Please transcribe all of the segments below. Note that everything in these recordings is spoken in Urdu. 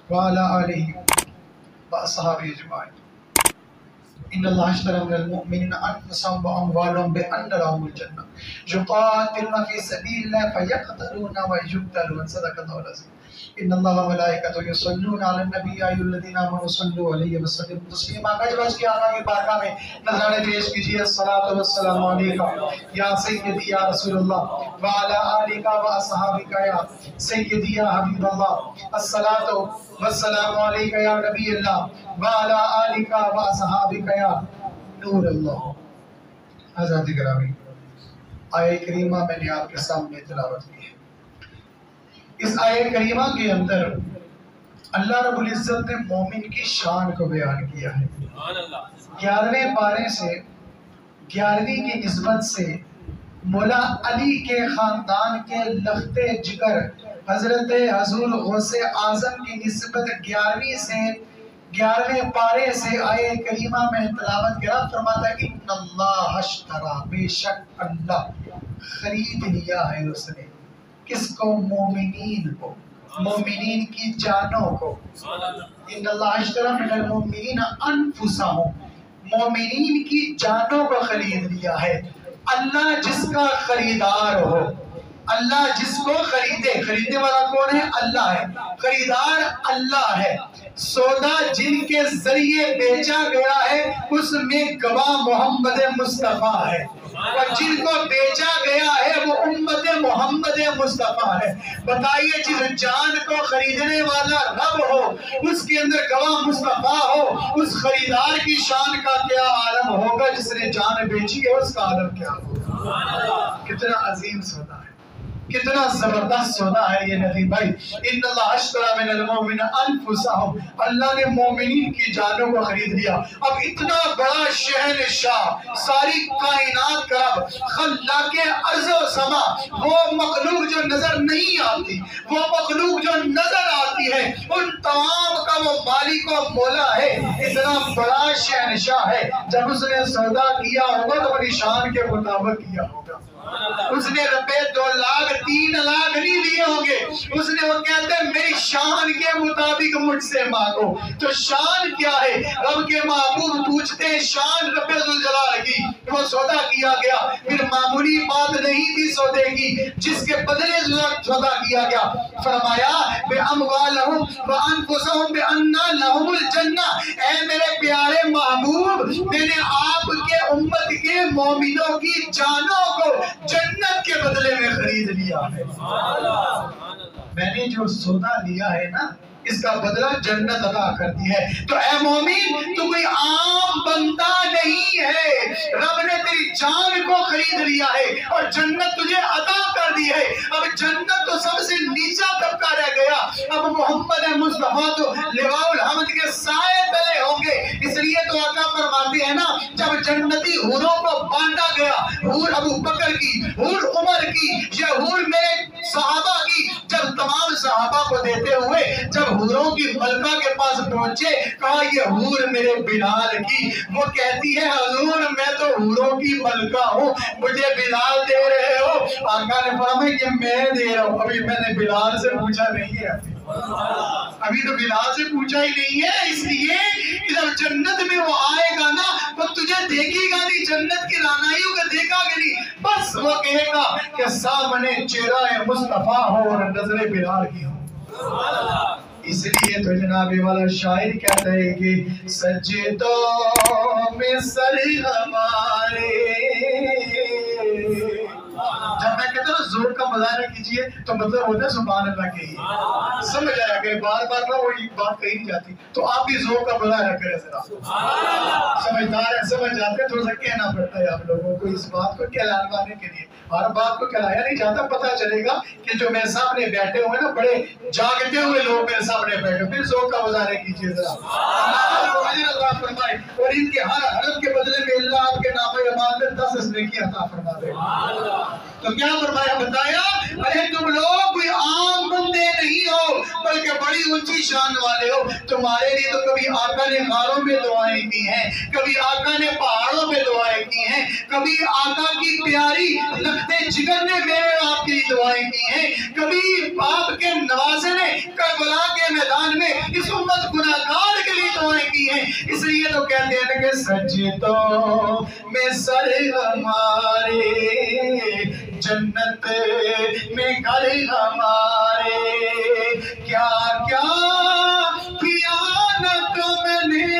وعلى آله وأصحابه أجمعين. إن الله اشترى من المؤمنين أنفسهم وأموالهم بأن لهم الجنة يقاتلون في سبيل الله فيقتلون ويقتلون. صدق الله العظيم. إن الله وملائكته يصلون على النبي يا أيها الذين آمنوا صلوا عليه وسلموا تسليما. کج کی آقا کی بارگاہ میں نذرانے پیش کیجیے. الصلاۃ والسلام علیکم یا سیدی یا رسول اللہ وعلی آلک واصحابک یا سیدی یا حبیب اللہ. الصلاۃ والسلام علیک یا نبی اللہ وعلی آلک واصحابک یا نور اللہ. حضرات گرامی، آیہ کریمہ میں نے آپ کے سامنے تلاوت کی ہے. اس آیہ کریمہ کے اندر اللہ رب العزت نے مومن کی شان کو بیان کیا ہے. 11ویں پارے سے 11ویں کی نسبت سے مولا علی کے خاندان کے لخت جگر حضرت حضور غوث اعظم کی نسبت 11ویں سے 11ویں پارے سے آیہ کریمہ میں تلاوت کیا. فرماتا ہے ان اللہ اشترا، بے شک اللہ خرید لیا ہے اس نے. کس کو؟ مومنین کو، مومنین کی جانوں کو. ان اللہ اشترا من المؤمنین انفسہم، مومنین کی جانوں کو خرید لیا ہے. اللہ جس کا خریدار ہو، اللہ جس کو خریدے، خریدنے والا کون ہے؟ اللہ ہے. خریدار اللہ ہے. سودا جن کے ذریعے بیچا گیا ہے اس میں گواہ محمد مصطفیٰ ہے، اور جن کو بیچا گیا ہے وہ امت محمد مصطفیٰ ہے. بتائیے جس جان کو خریدنے والا رب ہو، اس کے اندر گواہ مصطفیٰ ہو، اس خریدار کی شان کا کیا عالم ہوگا؟ جس نے جان بیچی ہے اس کا عالم کیا ہوگا؟ کتنا عظیم سودا ہے، کتنا زبردست سودا ہے یہ نبی بھائی. ان اللہ اشترا من المؤمنین انفسہم، اللہ نے مومنین کی جانوں کو خرید لیا. اب اتنا بڑا شہنشاہ، ساری کائنات کا رب، خلاق ارض و سما، وہ مخلوق جو نظر نہیں آتی، وہ مخلوق جو نظر آتی ہے، ان تمام کا وہ مالک و مولا ہے. اتنا بڑا شہنشاہ ہے. جب اس نے سودا کیا ہوگا تو اپنی شان کے مطابق کیا ہوگا. اس نے روپے 2 لاکھ 3 لاکھ نہیں لیے ہوں گے. اس نے وہ کہتے ہیں میری شان کے مطابق مجھ سے مانگو. تو شان کیا ہے؟ رب کے محبوب پوچھتے ہیں شان رب ذوالجلال کی. وہ سودا کیا گیا، پھر معمولی بات نہیں تھی سودے کی، جس کے بدلے سودا کیا گیا. فرمایا بِأَمْوَالَهُمْ وَأَنفُسَهُمْ بِأَنَّ لَهُمُ الْجَنَّةَ. اے میرے پیارے محبوب، میں نے آپ کے امت کے مومنوں کی جانوں کو جنت کے بدلے میں خرید لیا ہے. میں نے جو سودا لیا ہے نا، اس کا بدلہ جنت عطا کرتی ہے. تو اے مومن، تو کوئی عام بندہ نہیں ہے. رب نے تیری جان کو خرید لیا ہے اور جنت تجھے عطا کر دی ہے. اب جنت تو سب سے نیچا طبقہ رہ گیا. اب محمد مصطفیٰ تو لواء الحمد کے سائے تلے ہوں گے. اس لیے تو آقا فرماتے ہیں نا، جب جنتی حوروں کو بانٹا گیا، حور ابو بکر کی، حور عمر کی، یہ حور میرے صحابہ کی، جب تمام صحابہ کو دیتے ہوئے جب حوروں کی ملکہ کے پاس پہنچے، کہا یہ حور میرے بلال کی. وہ کہتی ہے حضور میں تو حوروں کی ملکہ ہوں، مجھے بلال دے رہے ہو؟ آقا نے فرمایا کہ میں دے رہا ہوں. ابھی میں نے بلال سے پوچھا نہیں ہے، ابھی تو بلال سے پوچھا ہی نہیں ہے. اس لیے کہ جب جنت میں وہ آئے گا نا تو تجھے دیکھے گا نہیں، جنت کی رانائیوں کو دیکھا گا نہیں. بس وہ کہے گا کہ سامنے چہرہ مصطفیٰ ہو اور نظر بلال کی ہو. اس لیے تو جناب والا شاعر کہتا ہے کہ سجدوں میں سر ہمارے. جب میں کہتا ہوں ذوق کا مظاہرہ کیجئے تو مطلب ہوتا ہے سبحان اللہ کہیے. سمجھ آیا کہ بار بار نہ وہی بات کہی نہیں جاتی. تو آپ بھی ذوق کا مظاہرہ کریں ذرا. سمجھدار ہیں، سمجھ جاتے ہیں، تھوڑا سا کہنا پڑتا ہے آپ لوگوں کو اس بات کو کہلانے کے لیے. ہر بات کو کہلایا نہیں جاتا. پتہ چلے گا کہ جو میرے سامنے بیٹھے ہوئے نا، بڑے جاگتے ہوئے لوگ میرے سامنے بیٹھے. پھر ذوق کا مظاہرہ کیجئے ذرا. اللہ فرمائے اور ان کے ہر حرف کے بدلے میں اللہ آپ کے نام اعمال میں 10 نیکی عطا فرما دے. تو کیا فرمایا؟ بتایا ارے تم لوگ کوئی عام بندے نہیں ہو، بلکہ بڑی اونچی شان والے ہو. تمہارے لیے تو کبھی آقا نے غاروں میں دعائیں کی ہیں, کبھی آقا نے پہاڑوں میں دعائیں کی ہیں, کبھی آقا کی پیاری لختے جگر نے میرے آپ کی دعائیں کی ہیں, کبھی آپ کے نوازے نے کربلا کے میدان میں اس امت گناہگار کے لیے دعائیں کی ہیں. اس لیے تو کہتے ہیں کہ سجدوں میں سر ہمارے, جنت میں گھر ہمارے, کیا کیا کیا نہ تم نے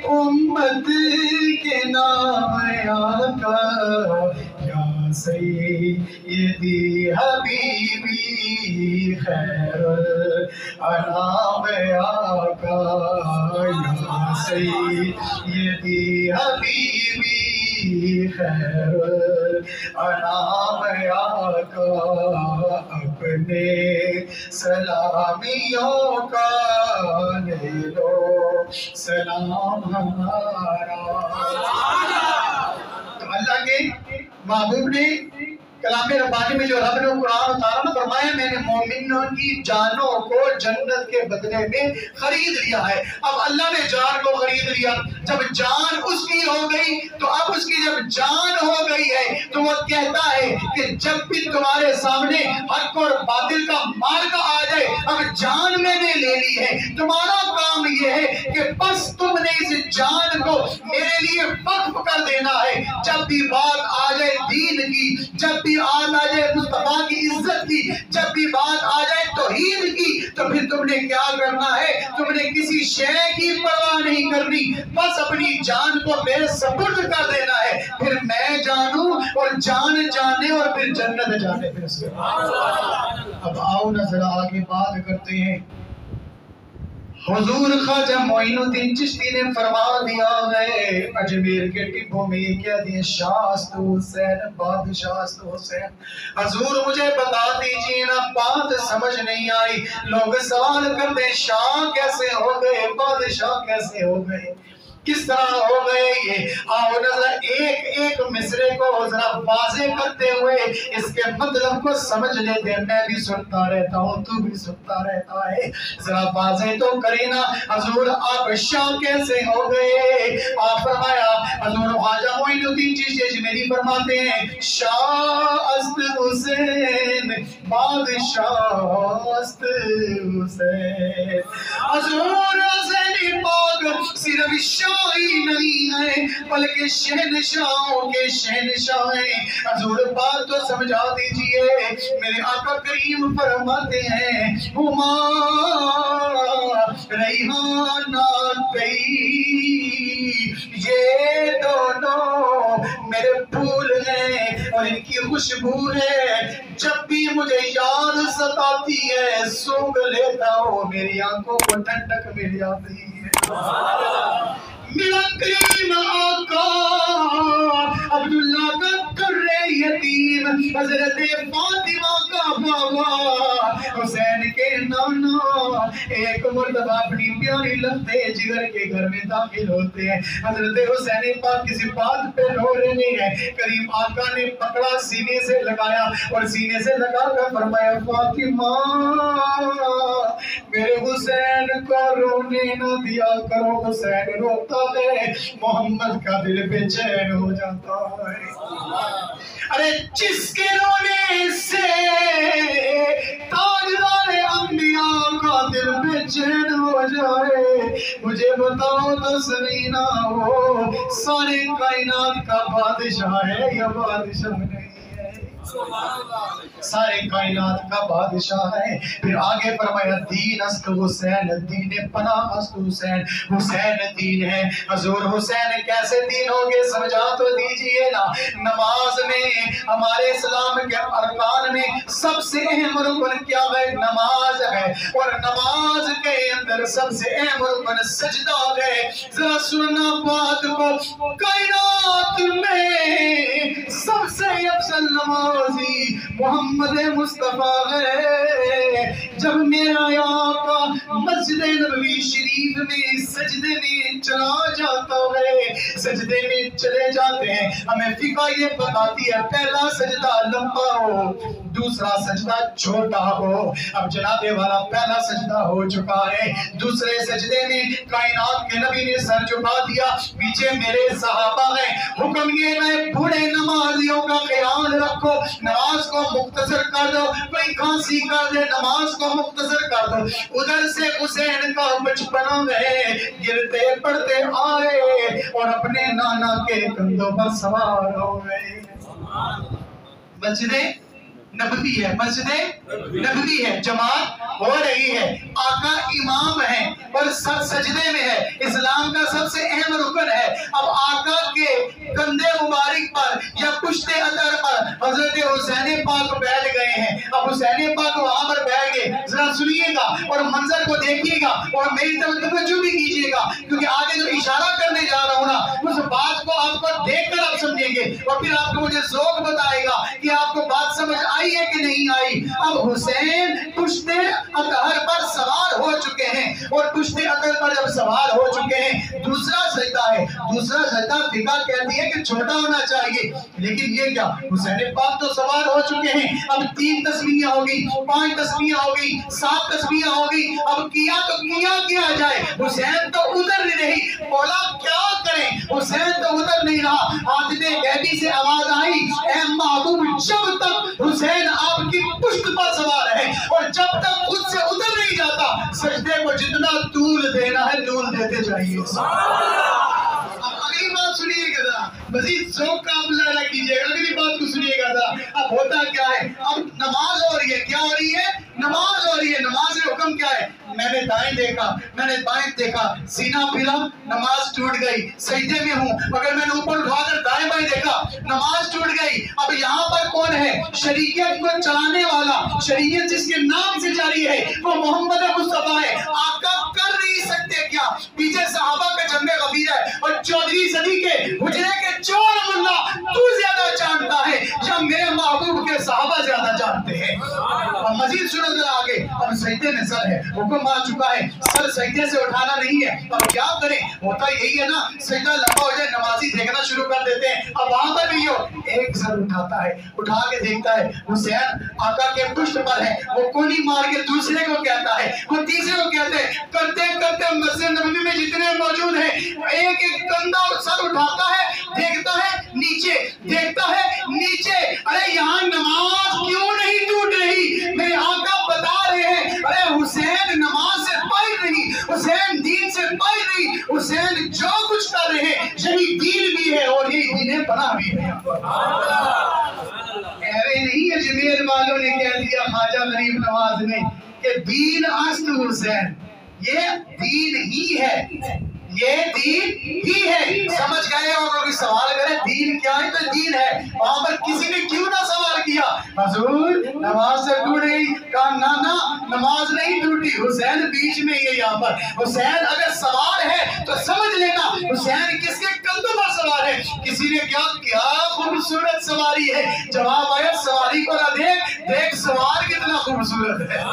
امت کے نام آقا, یا سیدی حبیبی خیر الانام آقا, یا سیدی حبیبی خیر الانام آقا, اپنے سلامیوں کا لے لو سلام ہمارا. تو اللہ کے محبوب نے کلام ربانی میں جو رب نے قرآن اتارا نا, فرمایا میں نے مومنوں کی جانوں کو جنت کے بدلے میں خرید لیا ہے. اب اللہ نے جان کو خرید لیا, جب جان اس کی ہو گئی تو اب اس کی جب جان ہو گئی ہے تو وہ کہتا ہے کہ جب بھی تمہارے سامنے حق اور باطل کا مارکا آ جائے, اب جان میں نے لے لی ہے, تمہارا کام یہ ہے کہ بس تم نے اس جان کو میرے لیے وقف کر دینا ہے. جب بھی بات آ جائے دین کی, جب بھی آ جائے مصطفیٰ کی عزت کی, جب بھی بات آ جائے توحید کی, تو پھر تم نے کیا کرنا ہے, تم نے کسی شے کی پرواہ نہیں کرنی, بس اپنی جان کو میرے سپرد کر دینا ہے. پھر میں جانوں اور جان جانے اور پھر جنت جانے. پھر سے اب آؤ نا ذرا آگے بات کرتے ہیں. حضور خواجہ معین الدین چشتی نے فرما دیا ہے اجمیر کے ٹبوں میں یہ کہہ دیا, شاست حسین بادشاست حسین. حضور مجھے بتا دیجئے نا, بات سمجھ نہیں آئی. لوگ سوال کرتے شاہ کیسے ہو گئے, بادشاہ کیسے ہو گئے, کس طرح ہو گئے یہ. آؤ ذرا ایک ایک مصرے کو ذرا واضح کرتے ہوئے اس کے مطلب کو سمجھ لیتے ہیں. میں بھی سنتا رہتا ہوں, تو بھی سنتا رہتا ہے, ذرا واضح تو کرے نا. حضور آپ شاہ کیسے ہو گئے؟ آپ فرمایا, حضور خواجہ معین الدین چشتی اجمیری فرماتے ہیں, شاہ است حسین بادشاہ است حسین. حضور حسین پاک صرف شاہی نہیں ہے بلکہ شہنشاہوں کے شہنشاہ ہیں. حضور بات تو سمجھا دیجئے. میرے آقا کریم فرماتے ہیں, ہما ریحانہ طیب, یہ دونوں میرے پھول ہیں اور ان کی خوشبو ہے. جب بھی مجھے یاد ستاتی ہے سونگھ لیتا ہوں, میری آنکھوں کو ٹھنڈک مل جاتی ہے. میرا کریم آقا عبداللہ کا در یتیم, حضرت فاطمہ کا بابا, حسین کے نانا, ایک مرتبہ اپنی پیاری لختے جگر کے گھر میں داخل ہوتے ہیں. حضرت حسین پاک کسی بات پہ رو رہے نہیں ہے. کریم آقا نے پکڑا, سینے سے لگایا اور سینے سے لگا کر فرمایا, فاطمہ میرے حسین کو رونے نہ دیا کرو, حسین روتا ہے محمد کا دل بے چین ہو جاتا ہے. ارے جس کے رونے سے تاجدار انبیاء کا دل بے چین ہو جائے, مجھے بتاؤ تو سنینا, وہ سارے کائنات کا بادشاہ ہے یا بادشاہ نہیں ہے؟ سارے کائنات کا بادشاہ ہے. پھر آگے فرمایا, دین است حسین, دین پناہ است حسین, حسین دین ہے. حضور حسین کیسے دین ہوگے سمجھا تو دیجئے نا. نماز میں ہمارے اسلام کے ارکان میں سب سے اہم رکن کیا ہے؟ نماز ہے, اور نماز کے اندر سب سے اہم رکن سجدہ ہے. ذرا سننا بات کو, کائنات میں سب سے افضل نمازی محمد مصطفیٰ ہے. جب میرا آقا مسجد نبوی شریف میں سجدے میں چلا جاتا ہے، سجدے میں چلے جاتے ہیں، ہمیں فقہ یہ بتاتی ہے پہلا سجدہ لمبا ہو، دوسرا سجدہ چھوٹا ہو۔ اب جناب والا پہلا سجدہ ہو چکا ہے، دوسرے سجدے میں کائنات کے نبی نے سر جھکا دیا، پیچھے میرے صحابہ ہیں، حکم یہ ہے بوڑھے نمازیوں کا خیال رکھو، نماز کو مختصر کر دو، کوئی کھانسی کر دے نماز کو مختصر کر دو۔ ادھر سے حسین کا بچپنا ہے، گرتے پڑتے آئے اور اپنے نانا کے کندھوں پر سوار ہو گئے۔ مسجد نبوی ہے، مسجد نبوی ہے، جماعت ہو رہی ہے، آقا امام ہے اور سب سجدے میں ہے، اسلام کا سب سے اہم رکن ہے۔ اب آقا کے کندھے مبارک پر یا پشت اثر پر حضرت حسین پاک بیٹھ گئے ہیں۔ اب حسین پاک وہاں پر بیٹھ گئے، ذرا سنیے گا اور منظر کو دیکھیے گا اور میری طرف توجہ بھی کیجیے گا، کیونکہ آگے جو اشارہ کرنے جا رہا ہوں نا اس بات کو آپ کو دیکھ کر آپ سمجھیں گے اور پھر آپ کو مجھے ذوق بتائے گا کہ آپ کو بات سمجھ آئی ہے کہ نہیں آئی۔ اب حسین پشت اطہر پر سوار ہو چکے ہیں اور پشت اطہر پر جب سوار ہو چکے ہیں دوسرا سجدہ ہے، دوسرا سجدہ فقہ کہتی ہے کہ چھوٹا ہونا چاہیے، لیکن یہ کیا حسین پاک تو سوار ہو چکے ہیں، اب 3 تسبیحیں ہوگی، 5 تسبیحیں ہوگی، 7 تسبیحیں ہوگی، اب کیا تو کیا جائے، حسین تو ادھر نہیں رہی، مولا کیا کریں، حسین تو ادھر نہیں رہا، حاطب غیبی سے آواز آئی اے محبوب جب تک حسین آپ کی پشت پر سوار ہے اور جب تک خود سے ادھر نہیں جاتا سجدے کو جتنا طول دینا ہے طول دیتے جائیے۔ اب اگلی بات سنیے گا ذرا، مزید ذوق کا مظاہرہ کیجیے گا، اگلی بات کو سنیے گا ذرا۔ اب ہوتا کیا ہے، اب نماز ہو رہی ہے، کیا ہو رہی ہے، نماز ہو رہی ہے، نماز کا حکم کیا ہے، میں نے دائیں دیکھا، میں نے بائیں دیکھا، سینہ پھیلا، نماز ٹوٹ گئی، سجدے میں ہوں، اگر میں نے اوپر اٹھا کر دائیں بائیں دیکھا نماز ٹوٹ گئی۔ اب یہاں پر کون ہے، شریعت کو چلانے والا، شریعت جس کے نام سے جاری ہے وہ محمد مصطفیٰ ہے، آقا کر نہیں سکتے کیا، پیچھے صحابہ کا جنگ غفیر ہے اور 14ویں صدی کے حجرے کے چور ملا تو زیادہ جانتا ہے یا میرے محبوب کے صحابہ زیادہ جانتے ہیں۔ اور مزید سنو ذرا آگے، اب سجدے میں سر ہے، حکم آ چکا ہے، سر سجدے سے اٹھانا نہیں ہے، اب کیا کریں، ہوتا یہی ہے نا، سجدہ لمبا ہو جائے نمازی دیکھنا شروع کر دیتے ہیں، اب وہاں پر بھی ہو ایک سر اٹھاتا ہے، اٹھا کے دیکھتا ہے حسین آقا کے پشت پر ہے، وہ کونی مار کے دوسرے کو کہتا ہے، وہ تیسرے کو کہتے ہیں، کرتے کرتے مسجد نبوی میں جتنے موجود ہیں ایک ایک کندھا اور سر اٹھاتا ہے، دیکھتا ہے نیچے، دیکھتا ہے نیچے، ارے یہاں نماز کیوں نہیں ٹوٹ رہی، میرے آقا بتا رہے ہیں، ارے حسین نماز سے باہر نہیں، حسین دین سے باہر نہیں، حسین جو کچھ کر رہے ہیں یہی دین بھی ہے اور یہی دین پناہ بھی ہے۔ ایوے نہیں ہے جمیر والوں نے کہہ دیا خواجہ غریب نواز نے کہ دین است حسین، یہ دین ہی ہے، یہ دین ہی ہے، سمجھ گئے اور کوئی سوال کرے دین کیا ہے تو دین ہے، وہاں پر کسی نے کیوں نہ سوال کیا، حضور نماز سے ٹوٹ گئی، کہا نانا نماز نہیں ٹوٹی، حسین بیچ میں ہی ہے، یہاں پر حسین اگر سوار ہے تو سمجھ لینا حسین کس کے کندھوں پر سوار ہے۔ کسی نے کیا خوبصورت سواری ہے، جواب آیا سواری کو نہ دیکھ، دیکھ سوار کتنا خوبصورت ہے،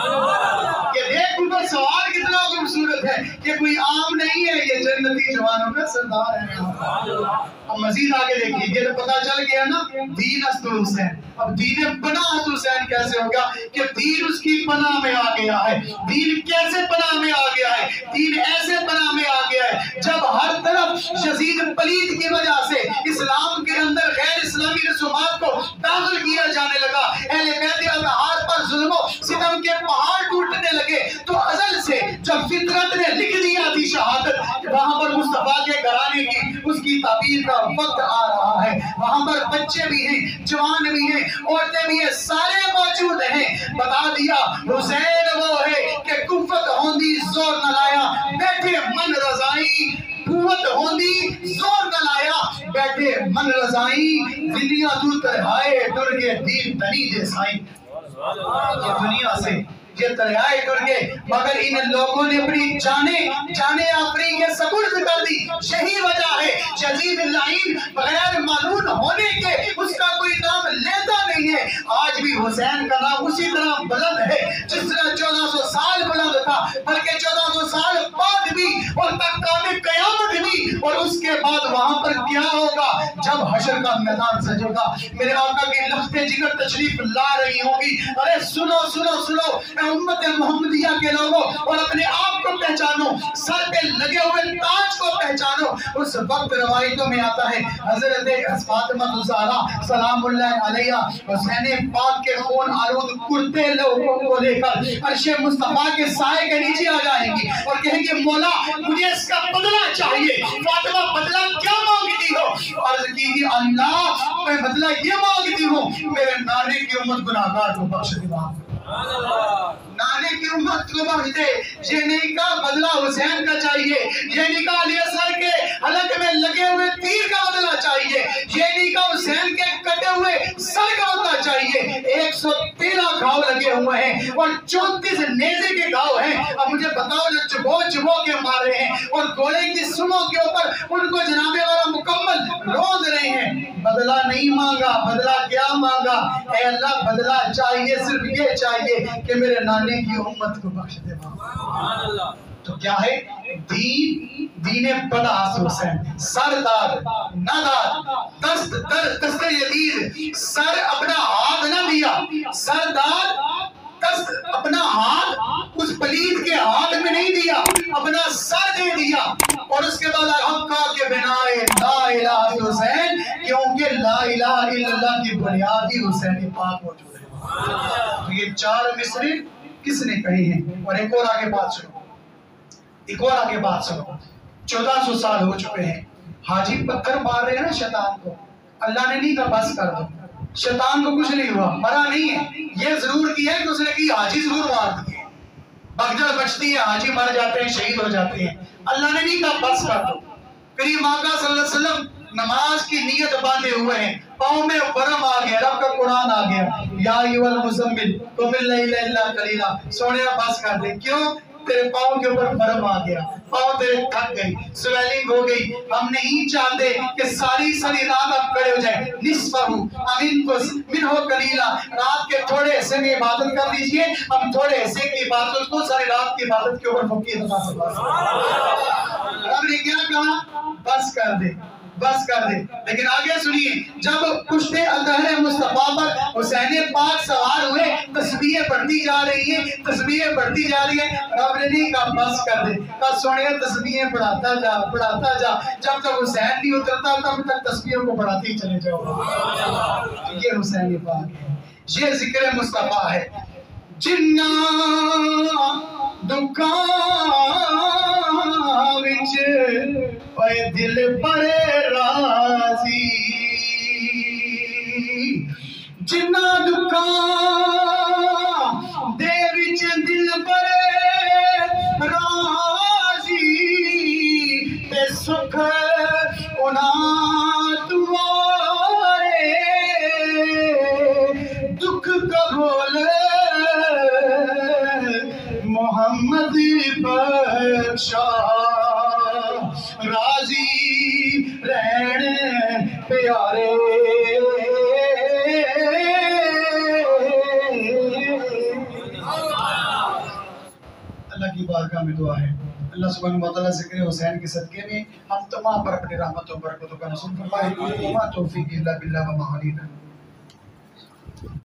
کہ دیکھ اوپر سوار کتنا خوبصورت ہے، کہ کوئی عام نہیں ہے، یہ جنتی جوانوں کا سردار ہے۔ اب مزید آگے دیکھیے، یہ تو پتا چل گیا نا دین است حسین، اب دین پناہ حسین کیسے ہوگا کہ دین اس کی پناہ میں آ گیا ہے، دین کیسے پناہ میں آ گیا ہے، دین ایسے پناہ میں آ گیا ہے جب ہر طرف یزید پلید کی وجہ سے اسلام کے اندر غیر اسلامی رسومات کو داخل کیا جانے لگا، اہل بیت اطہار پر ظلم و ستم کے پہاڑ ٹوٹنے لگے، تو ازل سے جب فطرت نے لکھ دیا تھی شہادت وہاں پر مصطفیٰ کے گھرانے کی اس کی تعبیر کا وقت آ رہا ہے، وہاں پر بچے بھی ہیں، جوان بھی ہیں، عورتیں بھی ہیں، سارے موجود ہیں، بتا دیا حسین وہ ہے کہ کفت ہوندی زور نہ لایا، بیٹھے من رضائی قوت ہوندی زور نہ لایا، بیٹھے من رضائی دنیا تو ترہائے درگے دین تنی دے سائیں۔ یہ دنیا سے یہ دریائے ٹر گئے، مگر ان لوگوں نے اپنی جانے آفری کے سپرد کر دی. یہی وجہ ہے یزید اللعین بغیر معلوم ہونے کے اس کا کوئی نام لیتا نہیں ہے. آج بھی حسین کا نام اسی طرح بلند ہے جس طرح 1400 سال بلند تھا، بلکہ 1400 سال بعد بھی اور تقام قیامت بھی. اور اس کے بعد وہاں پر کیا ہوگا جب حشر کا میدان سجے گا؟ میرے آقا کی لخت جگر تشریف لا رہی ہوگی. ارے سنو سنو سنو اے امت محمدیہ کے لوگوں، اور اپنے آپ کو پہچانو، سر پہ لگے ہوئے تاج کو پہچانو. اس وقت روایتوں میں آتا ہے حضرت فاطمہ الزہرا سلام اللہ علیہ حسین پاک کے خون آلود کرتے لوگوں کو لے کر عرش مصطفیٰ کے سائے کے نیچے آ جائیں گی اور کہیں گے مولا مجھے اس کا بدلہ چاہیے. فاطمہ بدلہ کیا مانگتی ہو؟ عرض کی گی اللہ میں بدلہ یہ مانگتی ہوں میرے نانے کی امت گناہگار کو بخش دے. نانے کی امت کو بخش دے. یہ نہیں کہا بدلہ حسین کا چاہیے، یہ نہیں کہا علی اصغر کے حلق میں لگے ہوئے تیر کا بدلہ چاہیے، یہ نہیں کہا حسین کے کٹے ہوئے سر کا بدلہ چاہیے. 113 گھاؤ لگے ہوئے ہیں اور 34 نیزے کے گھاؤ ہیں. اب مجھے بتاؤ جو چبو کے مارے ہیں اور گھوڑے کی سموں کے اوپر ان کو جناب والا مکمل روز رہے ہیں، بدلہ نہیں مانگا. بدلہ کیا مانگا؟ اے اللہ بدلہ چاہیے، صرف یہ چاہیے کہ میرے نانے کی امت کو بخش دے. تو کیا ہے دین بڑا حسین، سردار نادار دست یدید، سر اپنا ہاتھ نہ دیا، سردار دست اپنا ہاتھ اس پلید کے ہاتھ میں نہیں دیا، اپنا سر دے دیا. اور اس کے بعد حقا کے بنائے لا الہ حسین، کیونکہ لا الہ الا اللہ کی بنیاد ہی حسین پاک موجود ہے. یہ 4 مصرے کس نے کہی ہیں؟ اور ایک اور آگے بات سنو، ایک اور آگے بات سنو. 1400 سال ہو چکے ہیں، حاجی پتھر مار رہے ہیں نا شیطان کو. اللہ نے نہیں کہا بس کر دو، شیطان کو کچھ نہیں ہوا، مرا نہیں ہے. یہ ضرور کیا ہے کہ اس نے کی حاجی ضرور مار دیے، بگجڑ بچتی ہے، حاجی مر جاتے ہیں، شہید ہو جاتے ہیں. اللہ نے نہیں کہا بس کر دو. کریم آقا صلی اللہ علیہ وسلم نماز کی نیت باندھے ہوئے ہیں، پاؤں میں ورم آ گیا، رب کا قرآن آ گیا، یا ایھا المزمل قم اللیل الا قلیلا. سونے بس کر دے. کیوں؟ تیرے پاؤں کے اوپر ورم آ گیا، پاؤں تیرے تھک گئی، سویلنگ ہو گئی. ہم نہیں چاہتے کہ ساری رات آپ کھڑے ہو جائیں. نصفہ امنکس منہ قلیلا، رات کے تھوڑے حصے میں عبادت کر لیجئے. ہم تھوڑے حصے کی عبادت کو ساری رات کی عبادت کے اوپر فقیر بنا سکتے. رب نے کیا کہا؟ بس کر دے، بس کر دے. لیکن آگے سنیے، جب پشت اطہر مصطفیٰ پر حسین پاک سوار ہوئے، تسبیحیں بڑھتی جا رہی ہیں، تسبیحیں بڑھتی جا رہی ہیں. رب نے نہیں کہا بس کر دے، کہا سونے تسبیحیں بڑھاتا جا، بڑھاتا جا. جب تک حسین نہیں اترتا تب تک تسبیحوں کو بڑھاتے ہی چلے جاؤ. یہ حسین پاک ہے، یہ ذکر مصطفیٰ ہے. جنہ دکان وچ اے دل پر راضی، جنہ دکان دے وچ دل پر راضی، تے سکھ انہاں تمہارے دکھ قبول محمد بخشا، راضی رہن پیارے. اللہ کی بارگاہ میں دعا ہے، اللہ سبحانہ و تعالیٰ ذکر حسین کے صدقے میں ہم تمام پر اپنی رحمتوں برکتوں کا نصیب فرمائے. وما توفیق الا باللہ وما علینا.